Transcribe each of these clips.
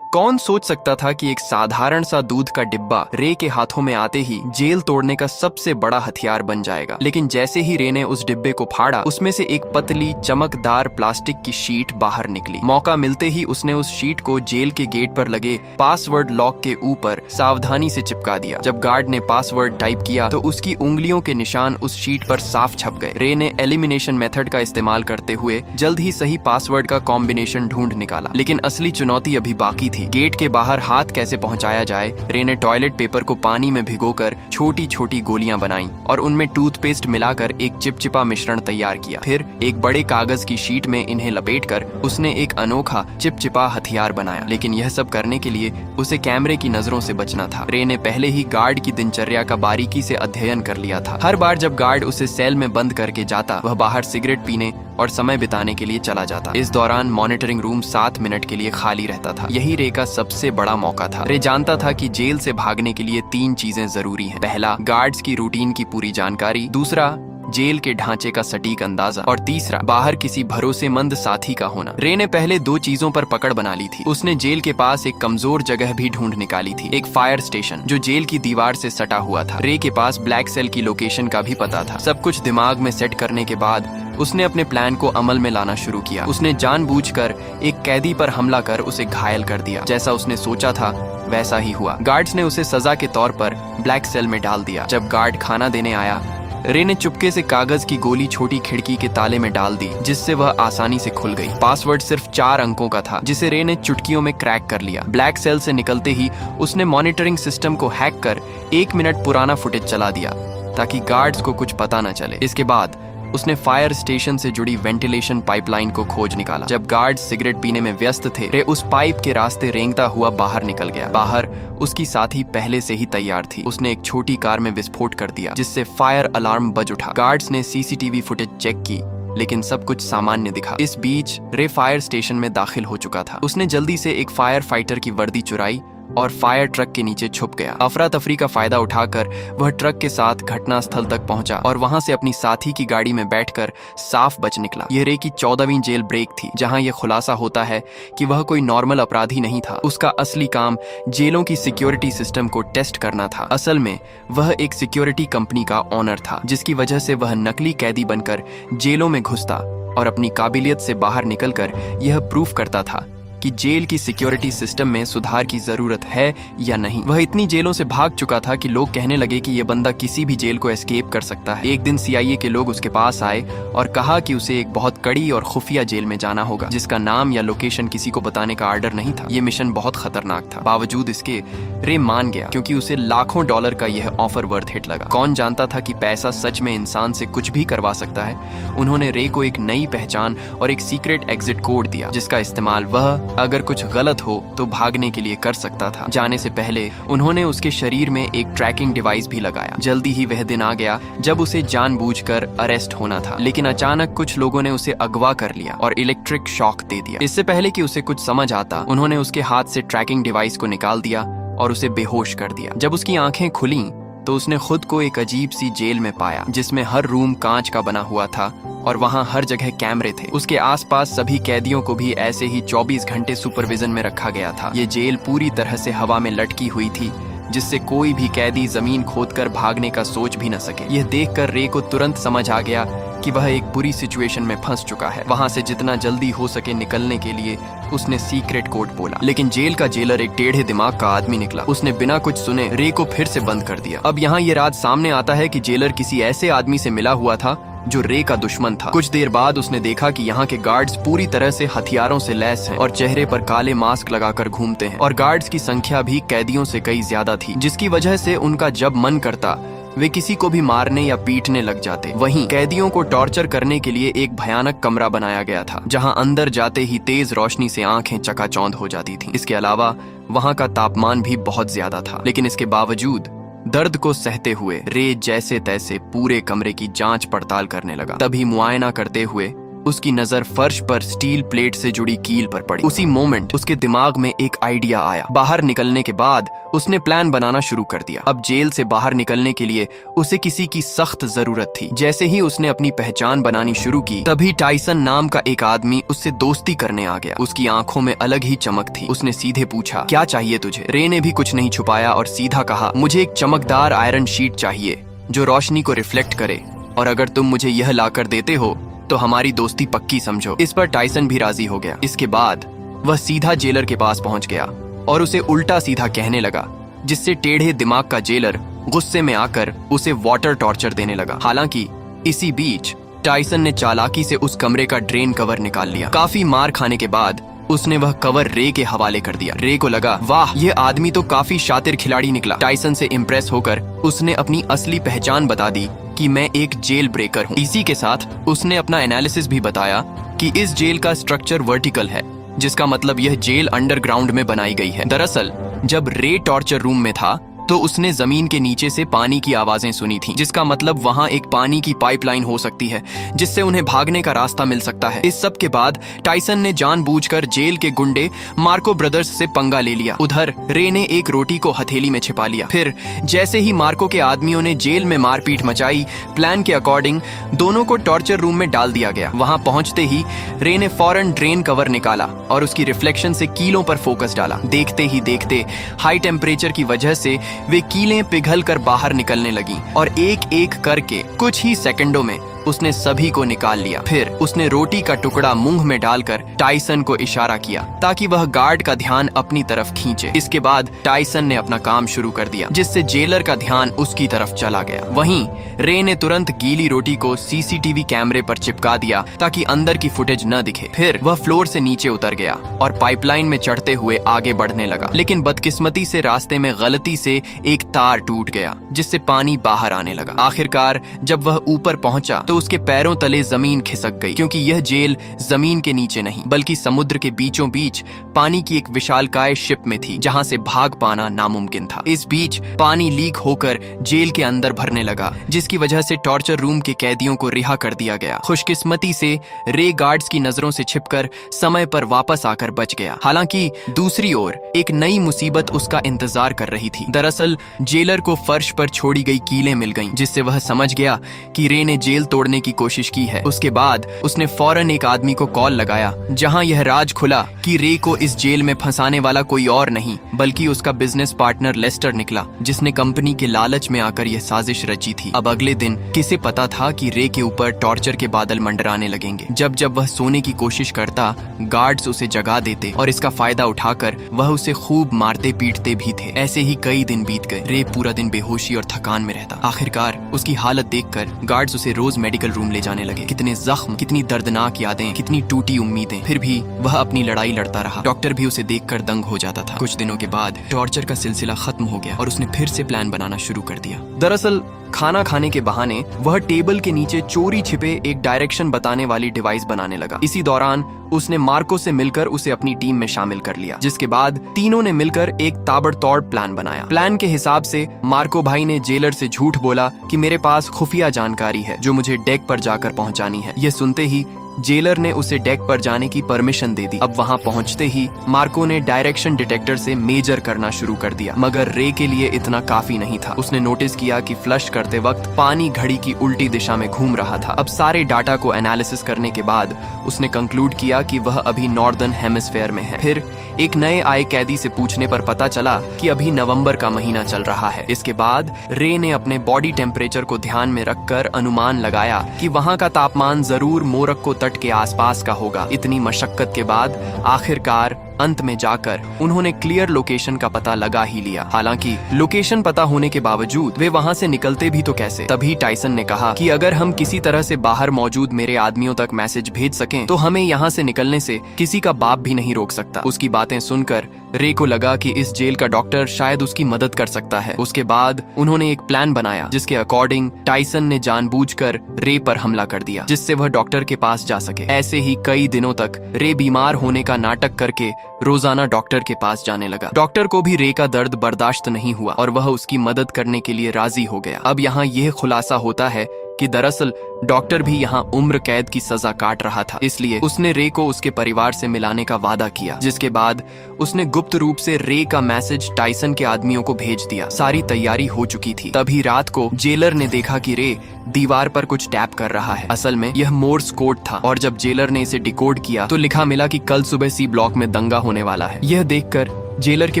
कौन सोच सकता था कि एक साधारण सा दूध का डिब्बा रे के हाथों में आते ही जेल तोड़ने का सबसे बड़ा हथियार बन जाएगा। लेकिन जैसे ही रे ने उस डिब्बे को फाड़ा, उसमें से एक पतली चमकदार प्लास्टिक की शीट बाहर निकली। मौका मिलते ही उसने उस शीट को जेल के गेट पर लगे पासवर्ड लॉक के ऊपर सावधानी से चिपका दिया। जब गार्ड ने पासवर्ड टाइप किया तो उसकी उंगलियों के निशान उस शीट पर साफ छप गए। रे ने एलिमिनेशन मेथड का इस्तेमाल करते हुए जल्द ही सही पासवर्ड का कॉम्बिनेशन ढूंढ निकाला। लेकिन असली चुनौती अभी बाकी थी। गेट के बाहर हाथ कैसे पहुंचाया जाए। रे ने टॉयलेट पेपर को पानी में भिगोकर छोटी छोटी गोलियां बनाई और उनमें टूथपेस्ट मिलाकर एक चिपचिपा मिश्रण तैयार किया। फिर एक बड़े कागज की शीट में इन्हें लपेटकर उसने एक अनोखा चिपचिपा हथियार बनाया। लेकिन यह सब करने के लिए उसे कैमरे की नजरों से बचना था। रे ने पहले ही गार्ड की दिनचर्या का बारीकी से अध्ययन कर लिया था। हर बार जब गार्ड उसे सेल में बंद करके जाता, वह बाहर सिगरेट पीने और समय बिताने के लिए चला जाता। इस दौरान मॉनिटरिंग रूम 7 मिनट के लिए खाली रहता था। यही रे का सबसे बड़ा मौका था। रे जानता था कि जेल से भागने के लिए 3 चीजें जरूरी हैं। पहला, गार्ड्स की रूटीन की पूरी जानकारी। दूसरा, जेल के ढांचे का सटीक अंदाजा। और तीसरा, बाहर किसी भरोसेमंद साथी का होना। रे ने पहले 2 चीजों पर पकड़ बना ली थी। उसने जेल के पास एक कमजोर जगह भी ढूंढ निकाली थी, एक फायर स्टेशन जो जेल की दीवार से सटा हुआ था। रे के पास ब्लैक सेल की लोकेशन का भी पता था। सब कुछ दिमाग में सेट करने के बाद उसने अपने प्लान को अमल में लाना शुरू किया। उसने जानबूझकर एक कैदी पर हमला कर उसे घायल कर दिया। जैसा उसने सोचा था वैसा ही हुआ। गार्ड्स ने उसे सजा के तौर पर ब्लैक सेल में डाल दिया। जब गार्ड खाना देने आया, रे ने चुपके से कागज की गोली छोटी खिड़की के ताले में डाल दी, जिससे वह आसानी से खुल गई। पासवर्ड सिर्फ 4 अंकों का था, जिसे रे ने चुटकियों में क्रैक कर लिया। ब्लैक सेल से निकलते ही उसने मॉनिटरिंग सिस्टम को हैक कर 1 मिनट पुराना फुटेज चला दिया ताकि गार्ड्स को कुछ पता न चले। इसके बाद उसने फायर स्टेशन से जुड़ी वेंटिलेशन पाइपलाइन को खोज निकाला। जब गार्ड सिगरेट पीने में व्यस्त थे, रे उस पाइप के रास्ते रेंगता हुआ बाहर निकल गया। बाहर उसकी साथी पहले से ही तैयार थी। उसने एक छोटी कार में विस्फोट कर दिया, जिससे फायर अलार्म बज उठा। गार्ड्स ने सीसीटीवी फुटेज चेक की, लेकिन सब कुछ सामान्य दिखा। इस बीच रे फायर स्टेशन में दाखिल हो चुका था। उसने जल्दी से एक फायर फाइटर की वर्दी चुराई और फायर ट्रक के नीचे छुप गया। अफरा तफरी का फायदा उठाकर वह ट्रक के साथ घटनास्थल तक पहुंचा और वहां से अपनी साथी की गाड़ी में बैठकर साफ बच निकला। यह रे की 14वीं जेल ब्रेक थी, जहां यह खुलासा होता है कि वह कोई नॉर्मल अपराधी नहीं था। उसका असली काम जेलों की सिक्योरिटी सिस्टम को टेस्ट करना था। असल में वह एक सिक्योरिटी कंपनी का ओनर था, जिसकी वजह से वह नकली कैदी बनकर जेलों में घुसता और अपनी काबिलियत से बाहर निकलकर यह प्रूफ करता था कि जेल की सिक्योरिटी सिस्टम में सुधार की जरूरत है या नहीं। वह इतनी जेलों से भाग चुका था कि लोग कहने लगे कि यह बंदा किसी भी जेल को एस्केप कर सकता है। एक दिन सीआईए के लोग उसके पास आए और कहा कि उसे एक बहुत कड़ी और खुफिया जेल में जाना होगा, जिसका नाम या लोकेशन किसी को बताने का आर्डर नहीं था। यह मिशन बहुत खतरनाक था। बावजूद इसके रे मान गया, क्योंकि उसे लाखों डॉलर का यह ऑफर वर्थ हिट लगा। कौन जानता था कि पैसा सच में इंसान से कुछ भी करवा सकता है। उन्होंने रे को एक नई पहचान और एक सीक्रेट एग्जिट कोड दिया, जिसका इस्तेमाल वह अगर कुछ गलत हो तो भागने के लिए कर सकता था। जाने से पहले उन्होंने उसके शरीर में एक ट्रैकिंग डिवाइस भी लगाया। जल्दी ही वह दिन आ गया जब उसे जानबूझकर अरेस्ट होना था, लेकिन अचानक कुछ लोगों ने उसे अगवा कर लिया और इलेक्ट्रिक शॉक दे दिया। इससे पहले कि उसे कुछ समझ आता, उन्होंने उसके हाथ से ट्रैकिंग डिवाइस को निकाल दिया और उसे बेहोश कर दिया। जब उसकी आंखें खुली तो उसने खुद को एक अजीब सी जेल में पाया, जिसमें हर रूम कांच का बना हुआ था और वहां हर जगह कैमरे थे। उसके आसपास सभी कैदियों को भी ऐसे ही 24 घंटे सुपरविजन में रखा गया था। ये जेल पूरी तरह से हवा में लटकी हुई थी, जिससे कोई भी कैदी जमीन खोदकर भागने का सोच भी न सके। यह देखकर रे को तुरंत समझ आ गया कि वह एक बुरी सिचुएशन में फंस चुका है। वहां से जितना जल्दी हो सके निकलने के लिए उसने सीक्रेट कोड बोला, लेकिन जेल का जेलर एक टेढ़े दिमाग का आदमी निकला। उसने बिना कुछ सुने रे को फिर से बंद कर दिया। अब यहाँ ये राज सामने आता है कि जेलर किसी ऐसे आदमी से मिला हुआ था जो रे का दुश्मन था। कुछ देर बाद उसने देखा कि यहाँ के गार्ड्स पूरी तरह से हथियारों से लैस हैं और चेहरे पर काले मास्क लगाकर घूमते हैं, और गार्ड्स की संख्या भी कैदियों से कई ज्यादा थी, जिसकी वजह से उनका जब मन करता वे किसी को भी मारने या पीटने लग जाते। वहीं कैदियों को टॉर्चर करने के लिए एक भयानक कमरा बनाया गया था, जहां अंदर जाते ही तेज रोशनी से आंखें चकाचौंध हो जाती थीं। इसके अलावा वहां का तापमान भी बहुत ज्यादा था, लेकिन इसके बावजूद दर्द को सहते हुए रे जैसे तैसे पूरे कमरे की जांच पड़ताल करने लगा। तभी मुआयना करते हुए उसकी नजर फर्श पर स्टील प्लेट से जुड़ी कील पर पड़ी। उसी मोमेंट उसके दिमाग में एक आइडिया आया। बाहर निकलने के बाद उसने प्लान बनाना शुरू कर दिया। अब जेल से बाहर निकलने के लिए उसे किसी की सख्त जरूरत थी। जैसे ही उसने अपनी पहचान बनानी शुरू की, तभी टाइसन नाम का एक आदमी उससे दोस्ती करने आ गया। उसकी आंखों में अलग ही चमक थी। उसने सीधे पूछा, क्या चाहिए तुझे? रे ने भी कुछ नहीं छुपाया और सीधा कहा, मुझे एक चमकदार आयरन शीट चाहिए जो रोशनी को रिफ्लेक्ट करे, और अगर तुम मुझे यह लाकर देते हो तो हमारी दोस्ती पक्की समझो। इस पर टाइसन भी राजी हो गया। इसके बाद वह सीधा जेलर के पास पहुंच गया और उसे उल्टा सीधा कहने लगा, जिससे टेढ़े दिमाग का जेलर गुस्से में आकर उसे वाटर टॉर्चर देने लगा। हालांकि इसी बीच टाइसन ने चालाकी से उस कमरे का ड्रेन कवर निकाल लिया। काफी मार खाने के बाद उसने वह कवर रे के हवाले कर दिया। रे को लगा, वाह, यह आदमी तो काफी शातिर खिलाड़ी निकला। टाइसन से इम्प्रेस होकर उसने अपनी असली पहचान बता दी कि मैं एक जेल ब्रेकर हूँ। इसी के साथ उसने अपना एनालिसिस भी बताया कि इस जेल का स्ट्रक्चर वर्टिकल है, जिसका मतलब यह जेल अंडरग्राउंड में बनाई गई है। दरअसल जब रे टॉर्चर रूम में था तो उसने जमीन के नीचे से पानी की आवाजें सुनी थी, जिसका मतलब वहां एक पानी की पाइपलाइन हो सकती है जिससे उन्हें भागने का रास्ता मिल सकता है। इस सब के बाद टाइसन ने जानबूझकर जेल के गुंडे मार्को ब्रदर्स से पंगा ले लिया। उधर रे ने एक रोटी को हथेली में छिपा लिया। फिर जैसे ही मार्को के आदमियों ने जेल में मारपीट मचाई, प्लान के अकॉर्डिंग दोनों को टॉर्चर रूम में डाल दिया गया। वहां पहुंचते ही रे ने फौरन ड्रेन कवर निकाला और उसकी रिफ्लेक्शन से कीलों पर फोकस डाला। देखते ही देखते हाई टेम्परेचर की वजह से वे कीलें पिघल कर बाहर निकलने लगी और एक एक करके कुछ ही सेकंडों में उसने सभी को निकाल लिया। फिर उसने रोटी का टुकड़ा मुंह में डालकर टाइसन को इशारा किया ताकि वह गार्ड का ध्यान अपनी तरफ खींचे। इसके बाद टाइसन ने अपना काम शुरू कर दिया, जिससे जेलर का ध्यान उसकी तरफ चला गया। वहीं रे ने तुरंत गीली रोटी को सीसीटीवी कैमरे पर चिपका दिया ताकि अंदर की फुटेज न दिखे। फिर वह फ्लोर से नीचे उतर गया और पाइपलाइन में चढ़ते हुए आगे बढ़ने लगा, लेकिन बदकिस्मती से रास्ते में गलती से एक तार टूट गया, जिससे पानी बाहर आने लगा। आखिरकार जब वह ऊपर पहुंचा तो उसके पैरों तले जमीन खिसक गई, क्योंकि यह जेल जमीन के नीचे नहीं बल्कि समुद्र के बीचों बीच पानी की एक विशालकाय शिप में थी, जहां से भाग पाना नामुमकिन था। इस बीच पानी लीक होकर जेल के अंदर भरने लगा, जिसकी वजह से टॉर्चर रूम के कैदियों को रिहा कर दिया गया। खुशकिस्मती से रे गार्ड्स की नजरों से छिपकर समय पर वापस आकर बच गया। हालांकि दूसरी ओर एक नई मुसीबत उसका इंतजार कर रही थी। दरअसल जेलर को फर्श पर छोड़ी गई कीलें मिल गईं, जिससे वह समझ गया कि रे ने जेल तोड़ने की कोशिश की है। उसके बाद उसने फौरन एक आदमी को कॉल लगाया, जहां यह राज खुला कि रे को इस जेल में फंसाने वाला कोई और नहीं बल्कि उसका बिजनेस पार्टनर लेस्टर निकला, जिसने कंपनी के लालच में आकर यह साजिश रची थी। अब अगले दिन किसे पता था कि रे के ऊपर टॉर्चर के बादल मंडराने लगेंगे। जब जब वह सोने की कोशिश करता, गार्ड्स उसे जगा देते और इसका फायदा उठाकर वह उसे खूब मारते पीटते भी थे। ऐसे ही कई दिन बीत गए। रे पूरा दिन बेहोशी और थकान में रहता। आखिरकार उसकी हालत देखकर गार्ड्स उसे रोज मेडिकल रूम ले जाने लगे। कितने जख्म, कितनी दर्दनाक यादें, कितनी टूटी उम्मीदें। फिर भी वह अपनी लड़ाई लड़ता रहा। डॉक्टर भी उसे देखकर दंग हो जाता था। कुछ दिनों के बाद टॉर्चर का सिलसिला खत्म हो गया और उसने फिर से प्लान बनाना शुरू कर दिया। दरअसल खाना खाने के बहाने वह टेबल के नीचे चोरी छिपे एक डायरेक्शन बताने वाली डिवाइस बनाने लगा। इसी दौरान उसने मार्को से मिलकर उसे अपनी टीम में शामिल कर लिया, जिसके बाद तीनों ने मिलकर एक ताबड़तोड़ प्लान बनाया। प्लान के हिसाब से मार्को भाई ने जेलर से झूठ बोला कि मेरे पास खुफिया जानकारी है जो मुझे डेक पर जाकर पहुंचानी है। यह सुनते ही जेलर ने उसे डेक पर जाने की परमिशन दे दी। अब वहां पहुंचते ही मार्को ने डायरेक्शन डिटेक्टर से मेजर करना शुरू कर दिया, मगर रे के लिए इतना काफी नहीं था। उसने नोटिस किया कि फ्लश करते वक्त पानी घड़ी की उल्टी दिशा में घूम रहा था। अब सारे डाटा को एनालिसिस करने के बाद उसने कंक्लूड किया कि वह अभी नॉर्दर्न हेमिस्फेयर में है। फिर एक नए आए कैदी से पूछने पर पता चला कि अभी नवंबर का महीना चल रहा है। इसके बाद रे ने अपने बॉडी टेम्परेचर को ध्यान में रखकर अनुमान लगाया कि वहां का तापमान जरूर मोरक्को तट के आसपास का होगा। इतनी मशक्कत के बाद आखिरकार अंत में जाकर उन्होंने क्लियर लोकेशन का पता लगा ही लिया। हालांकि लोकेशन पता होने के बावजूद वे वहां से निकलते भी तो कैसे? तभी टाइसन ने कहा कि अगर हम किसी तरह से बाहर मौजूद मेरे आदमियों तक मैसेज भेज सकें तो हमें यहाँ से निकलने से किसी का बाप भी नहीं रोक सकता। उसकी बातें सुनकर रे को लगा कि इस जेल का डॉक्टर शायद उसकी मदद कर सकता है। उसके बाद उन्होंने एक प्लान बनाया जिसके अकॉर्डिंग टाइसन ने जानबूझकर रे पर हमला कर दिया, जिससे वह डॉक्टर के पास जा सके। ऐसे ही कई दिनों तक रे बीमार होने का नाटक करके रोजाना डॉक्टर के पास जाने लगा। डॉक्टर को भी रे का दर्द बर्दाश्त नहीं हुआ और वह उसकी मदद करने के लिए राजी हो गया। अब यहाँ यह खुलासा होता है कि दरअसल डॉक्टर भी यहाँ उम्र कैद की सजा काट रहा था, इसलिए उसने रे को उसके परिवार से मिलाने का वादा किया, जिसके बाद उसने गुप्त रूप से रे का मैसेज टाइसन के आदमियों को भेज दिया। सारी तैयारी हो चुकी थी। तभी रात को जेलर ने देखा कि रे दीवार पर कुछ टैप कर रहा है। असल में यह मोर्स कोड था और जब जेलर ने इसे डिकोड किया तो लिखा मिला कि कल सुबह सी ब्लॉक में दंगा होने वाला है। यह देखकर जेलर के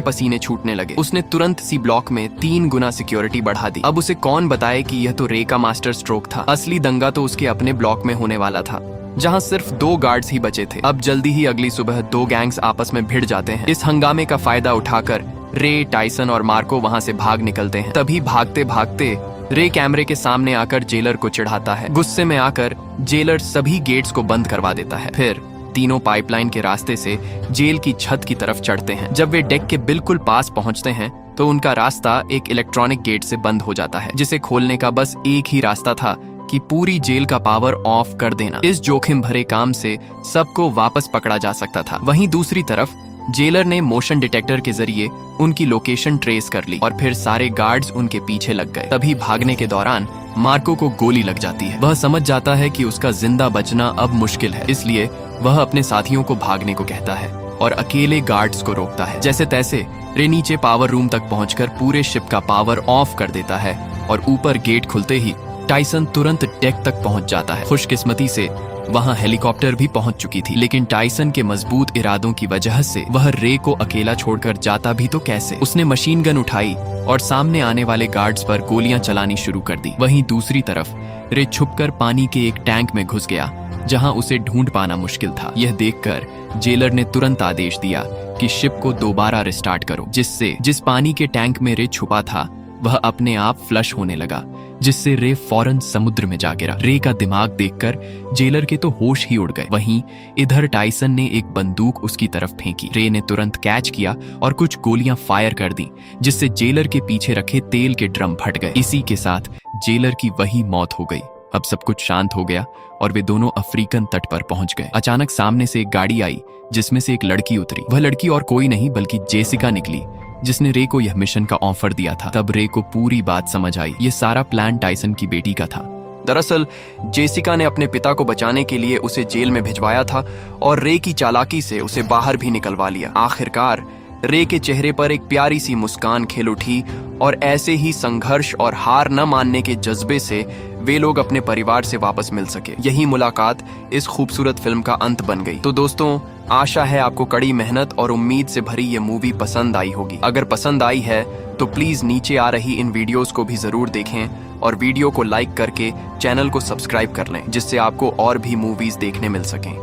पसीने छूटने लगे। उसने तुरंत सी ब्लॉक में 3 गुना सिक्योरिटी बढ़ा दी। अब उसे कौन बताए कि यह तो रे का मास्टर स्ट्रोक था। असली दंगा तो उसके अपने ब्लॉक में होने वाला था, जहां सिर्फ 2 गार्ड्स ही बचे थे। अब जल्दी ही अगली सुबह 2 गैंग्स आपस में भिड़ जाते हैं। इस हंगामे का फायदा उठाकर रे, टाइसन और मार्को वहां से भाग निकलते हैं। तभी भागते भागते रे कैमरे के सामने आकर जेलर को चिढ़ाता है। गुस्से में आकर जेलर सभी गेट्स को बंद करवा देता है। फिर तीनों पाइपलाइन के रास्ते से जेल की छत की तरफ चढ़ते हैं। जब वे डेक के बिल्कुल पास पहुंचते हैं तो उनका रास्ता एक इलेक्ट्रॉनिक गेट से बंद हो जाता है, जिसे खोलने का बस एक ही रास्ता था कि पूरी जेल का पावर ऑफ कर देना। इस जोखिम भरे काम से सबको वापस पकड़ा जा सकता था। वहीं दूसरी तरफ जेलर ने मोशन डिटेक्टर के जरिए उनकी लोकेशन ट्रेस कर ली और फिर सारे गार्ड्स उनके पीछे लग गए। तभी भागने के दौरान मार्को को गोली लग जाती है। वह समझ जाता है कि उसका जिंदा बचना अब मुश्किल है, इसलिए वह अपने साथियों को भागने को कहता है और अकेले गार्ड्स को रोकता है। जैसे तैसे रे नीचे पावर रूम तक पहुंचकर पूरे शिप का पावर ऑफ कर देता है और ऊपर गेट खुलते ही टाइसन तुरंत डेक तक पहुंच जाता है। खुशकिस्मती से वहां हेलीकॉप्टर भी पहुंच चुकी थी, लेकिन टाइसन के मजबूत इरादों की वजह से वह रे को अकेला छोड़कर जाता भी तो कैसे। उसने मशीन गन उठाई और सामने आने वाले गार्ड्स पर गोलियां चलानी शुरू कर दी। वहीं दूसरी तरफ रे छुपकर पानी के एक टैंक में घुस गया, जहां उसे ढूंढ पाना मुश्किल था। यह देखकर जेलर ने तुरंत आदेश दिया कि शिप को दोबारा रिस्टार्ट करो, जिससे जिस पानी के टैंक में रे छुपा था वह अपने आप फ्लश होने लगा, जिससे रे फौरन समुद्र में जा गिरा। रे का दिमाग देखकर जेलर के तो होश ही उड़ गए। वहीं इधर टाइसन ने एक बंदूक उसकी तरफ फेंकी। रे ने तुरंत कैच किया और कुछ गोलियां फायर कर दी, जिससे जेलर के पीछे रखे तेल के ड्रम फट गए। इसी के साथ जेलर की वही मौत हो गई। अब सब कुछ शांत हो गया और वे दोनों अफ्रीकन तट पर पहुंच गए। अचानक सामने से एक गाड़ी आई, जिसमें से एक लड़की उतरी। वह लड़की और कोई नहीं बल्कि जेसिका निकली, जिसने रे को यह मिशन का ऑफर दिया था। तब रे को पूरी बात समझ आई। ये सारा प्लान टाइसन की बेटी का था। दरअसल जेसिका ने अपने पिता को बचाने के लिए उसे जेल में भिजवाया था और रे की चालाकी से उसे बाहर भी निकलवा लिया। आखिरकार रे के चेहरे पर एक प्यारी सी मुस्कान खिल उठी और ऐसे ही संघर्ष और हार न मानने के जज्बे से वे लोग अपने परिवार से वापस मिल सके। यही मुलाकात इस खूबसूरत फिल्म का अंत बन गई। तो दोस्तों, आशा है आपको कड़ी मेहनत और उम्मीद से भरी ये मूवी पसंद आई होगी। अगर पसंद आई है तो प्लीज नीचे आ रही इन वीडियोस को भी जरूर देखें और वीडियो को लाइक करके चैनल को सब्सक्राइब कर लें, जिससे आपको और भी मूवीज देखने मिल सकें।